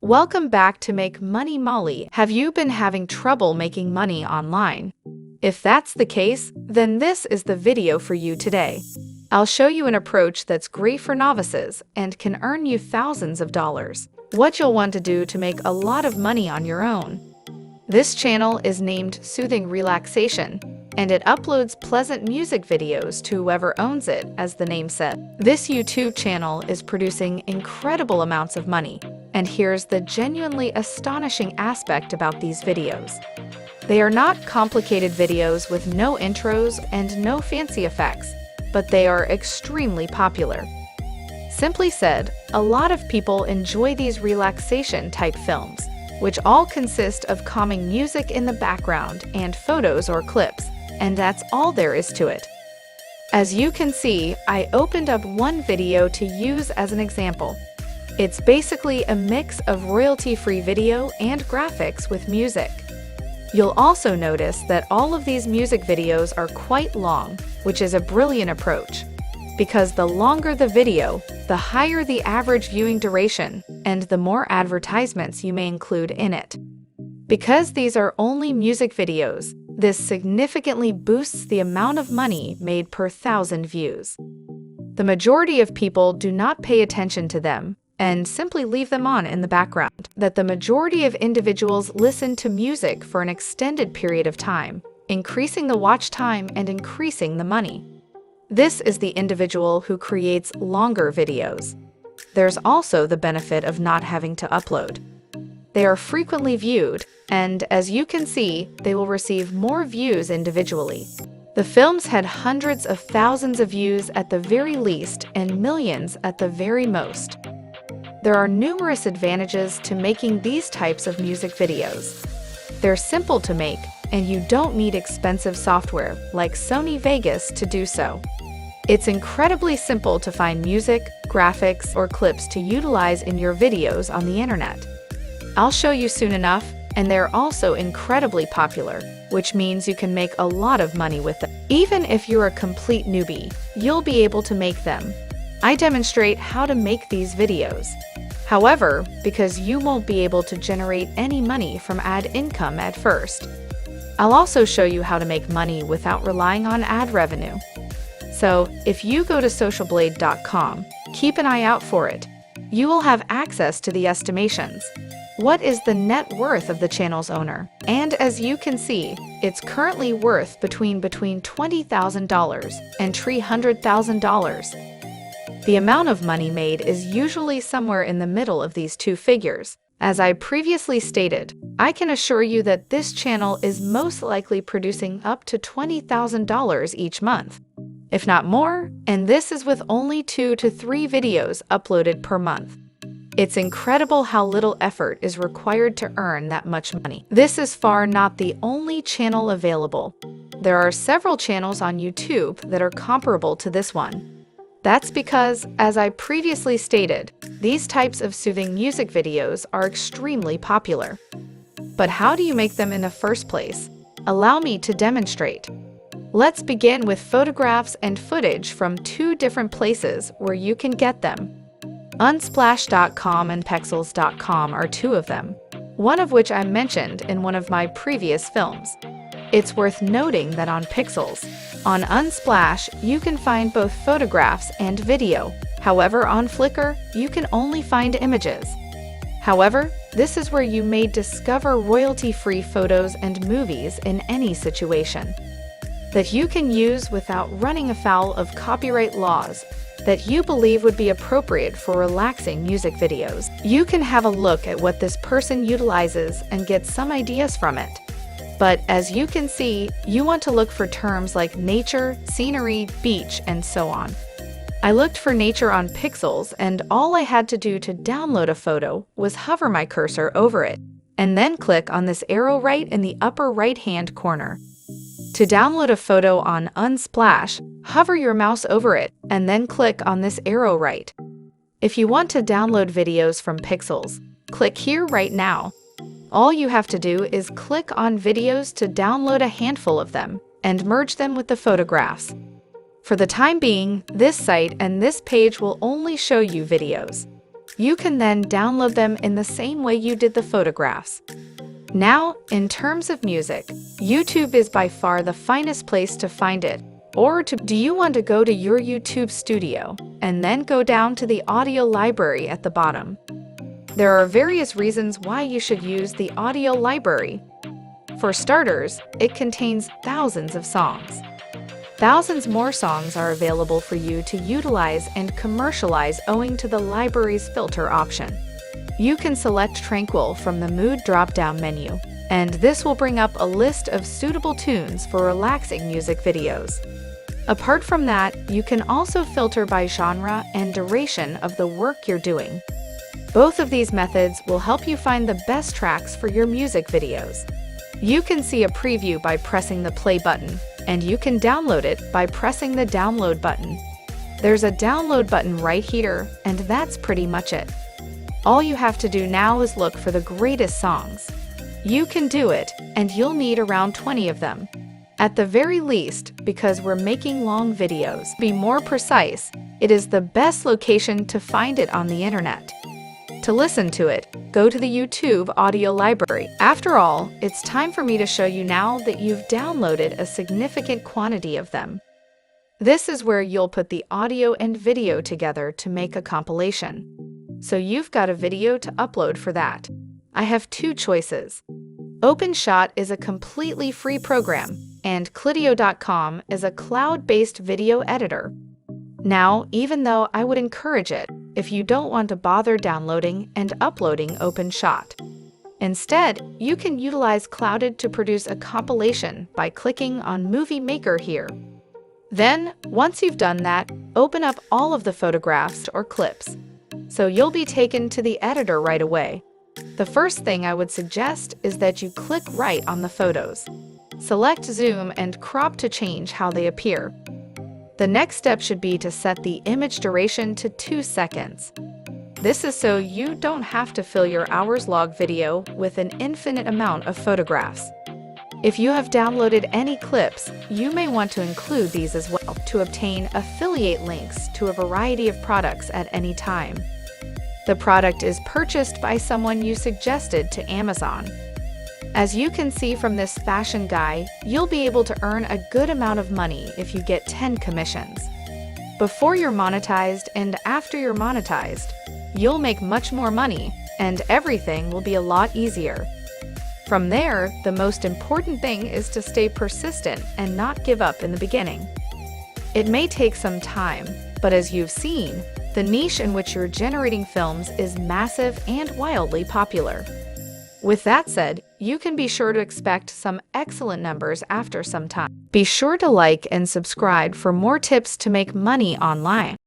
Welcome back to Make Money Molly. Have you been having trouble making money online? If that's the case, then this is the video for you today. I'll show you an approach that's great for novices and can earn you thousands of dollars. What you'll want to do to make a lot of money on your own. This channel is named Soothing Relaxation, and it uploads pleasant music videos to whoever owns it, as the name said. This YouTube channel is producing incredible amounts of money, and here's the genuinely astonishing aspect about these videos. They are not complicated videos with no intros and no fancy effects, but they are extremely popular. Simply said, a lot of people enjoy these relaxation-type films, which all consist of calming music in the background and photos or clips, and that's all there is to it. As you can see, I opened up one video to use as an example. It's basically a mix of royalty-free video and graphics with music. You'll also notice that all of these music videos are quite long, which is a brilliant approach, because the longer the video, the higher the average viewing duration, and the more advertisements you may include in it. Because these are only music videos, this significantly boosts the amount of money made per 1,000 views. The majority of people do not pay attention to them and simply leave them on in the background. That the majority of individuals listen to music for an extended period of time, increasing the watch time and increasing the money. This is the individual who creates longer videos. There's also the benefit of not having to upload. They are frequently viewed, and as you can see, they will receive more views individually. The films had hundreds of thousands of views at the very least and millions at the very most. There are numerous advantages to making these types of music videos. They're simple to make, and you don't need expensive software like Sony Vegas to do so. It's incredibly simple to find music, graphics, or clips to utilize in your videos on the internet. I'll show you soon enough, and they're also incredibly popular, which means you can make a lot of money with them. Even if you're a complete newbie, you'll be able to make them. I demonstrate how to make these videos. However, because you won't be able to generate any money from ad income at first, I'll also show you how to make money without relying on ad revenue. So, if you go to socialblade.com, keep an eye out for it. You will have access to the estimations. What is the net worth of the channel's owner? And as you can see, it's currently worth between $20,000 and $300,000. The amount of money made is usually somewhere in the middle of these two figures. As I previously stated, I can assure you that this channel is most likely producing up to $20,000 each month, if not more, and this is with only 2 to 3 videos uploaded per month. It's incredible how little effort is required to earn that much money. This is far not the only channel available. There are several channels on YouTube that are comparable to this one. That's because, as I previously stated, these types of soothing music videos are extremely popular. But how do you make them in the first place? Allow me to demonstrate. Let's begin with photographs and footage from 2 different places where you can get them. Unsplash.com and Pexels.com are 2 of them, one of which I mentioned in one of my previous films. It's worth noting that on Pexels, on Unsplash, you can find both photographs and video. However, on Flickr, you can only find images. However, this is where you may discover royalty-free photos and movies in any situation that you can use without running afoul of copyright laws that you believe would be appropriate for relaxing music videos. You can have a look at what this person utilizes and get some ideas from it. But as you can see, you want to look for terms like nature, scenery, beach, and so on. I looked for nature on Pexels, and all I had to do to download a photo was hover my cursor over it, and then click on this arrow right in the upper right-hand corner. To download a photo on Unsplash, hover your mouse over it, and then click on this arrow right. If you want to download videos from Pexels, click here right now. All you have to do is click on videos to download a handful of them and merge them with the photographs. For the time being, this site and this page will only show you videos. You can then download them in the same way you did the photographs. Now, in terms of music, YouTube is by far the finest place to find it. Do you want to go to your YouTube studio and then go down to the audio library at the bottom? There are various reasons why you should use the audio library. For starters, it contains thousands of songs. Thousands more songs are available for you to utilize and commercialize owing to the library's filter option. You can select Tranquil from the Mood drop-down menu, and this will bring up a list of suitable tunes for relaxing music videos. Apart from that, you can also filter by genre and duration of the work you're doing. Both of these methods will help you find the best tracks for your music videos. You can see a preview by pressing the play button, and you can download it by pressing the download button. There's a download button right here, and that's pretty much it. All you have to do now is look for the greatest songs. You can do it, and you'll need around 20 of them. At the very least, because we're making long videos, to be more precise, it is the best location to find it on the internet. To listen to it, go to the YouTube audio library. After all, it's time for me to show you now that you've downloaded a significant quantity of them. This is where you'll put the audio and video together to make a compilation. So you've got a video to upload for that. I have two choices. OpenShot is a completely free program, and Clidio.com is a cloud-based video editor. Now, even though I would encourage it if you don't want to bother downloading and uploading OpenShot. Instead, you can utilize Clouded to produce a compilation by clicking on Movie Maker here. Then, once you've done that, open up all of the photographs or clips. So you'll be taken to the editor right away. The first thing I would suggest is that you click right on the photos. Select Zoom and Crop to change how they appear. The next step should be to set the image duration to 2 seconds. This is so you don't have to fill your hours-long video with an infinite amount of photographs. If you have downloaded any clips, you may want to include these as well to obtain affiliate links to a variety of products at any time. The product is purchased by someone you suggested to Amazon. As you can see from this fashion guide, you'll be able to earn a good amount of money if you get 10 commissions. Before you're monetized and after you're monetized, you'll make much more money, and everything will be a lot easier. From there, the most important thing is to stay persistent and not give up in the beginning. It may take some time, but as you've seen, the niche in which you're generating films is massive and wildly popular. With that said, you can be sure to expect some excellent numbers after some time. Be sure to like and subscribe for more tips to make money online.